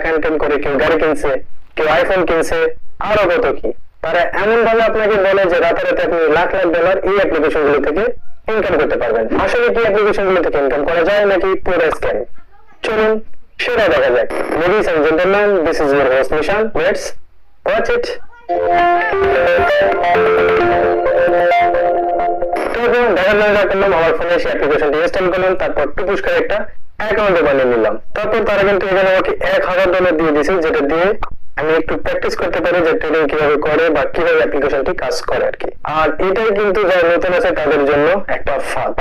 Campaign করে, কেউ গাড়ি কিনছে, কেউ আইফোন কিনছে, আরো কত কি। তারা এমন ভাবে আপনাকে বলে যে রাতারাতি আপনি লাখ লাখ ডলার এই অ্যাপ্লিকেশন গুলো থেকে ইনকাম করতে পারবেন। আসলে কি অ্যাপ্লিকেশন গুলো থেকে ইনকাম করা যায় নাকি পুরো স্ক্যাম? চলুন সেটা দেখা যাক। Ladies and gentlemen, this is your host Nishan. Let's watch it. আমার ফোনে সেই অ্যাপ্লিকেশনটি ইনস্টল করলাম, তারপর টুপুস করে একটা অ্যাকাউন্ট বানিয়ে নিলাম। তারপর তারা কিন্তু এখানে আমাকে $1000 দিয়ে দিয়েছে, যেটা দিয়ে আমি একটু প্র্যাকটিস করতে পারি যে ট্রেডিং কিভাবে করে বা কিভাবে অ্যাপ্লিকেশনটি কাজ করে আর কি। আর এটাই কিন্তু যারা নতুন আছে তাদের জন্য একটা ফাঁদ।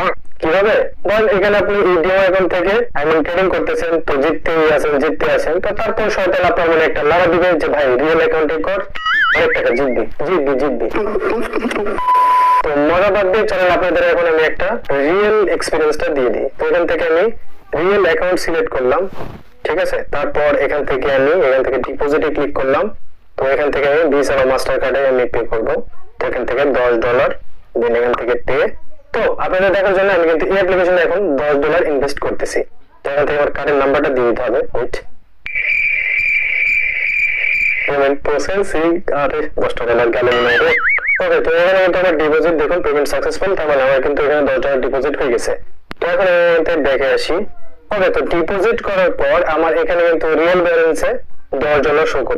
কিভাবে? ধরেন এখানে আপনি এই ডিমো অ্যাকাউন্ট থেকে ট্রেডিং করতেছেন, তো জিততে আছেন, তো তারপর শয়তান আপনার মনে একটা লাড়া দিবে যে ভাই রিয়েল অ্যাকাউন্টে কর, অনেক টাকা জিতবি। তো মজা বাদ দিয়ে চলেন আপনাদের এখন আমি একটা রিয়েল এক্সপিরিয়েন্সটা দিয়ে দিই। তো এখান থেকে আমি রিয়েল অ্যাকাউন্ট সিলেক্ট করলাম, ঠিক আছে। তারপর এখান থেকে ডিপোজিটে ক্লিক করলাম। তো এখান থেকে আমি ভিসা বা মাস্টার কার্ডে আমি পে করবো। তো এখান থেকে $10, দেন এখান থেকে পে। তো আপনাদের দেখার জন্য আমি কিন্তু এই অ্যাপ্লিকেশনে এখন $10 ইনভেস্ট করতেছি। তো এখান থেকে আমার কার্ডের নাম্বারটা দিয়ে দিতে হবে। ওয়েট, পেমেন্ট প্রসেসিং, আরে $10 গেল না রে। ওকে, তো এখানে কিন্তু আমার ডিপোজিট দেখুন পেমেন্ট সাকসেসফুল, তার মানে আমার কিন্তু এখানে $10 ডিপোজিট হয়ে গেছে। তো এখন আমি দেখে আসি। ওকে, তো ডিপোজিট করার পর আমার এখানে কিন্তু রিয়েল ব্যালেন্সে $10 শো করছে।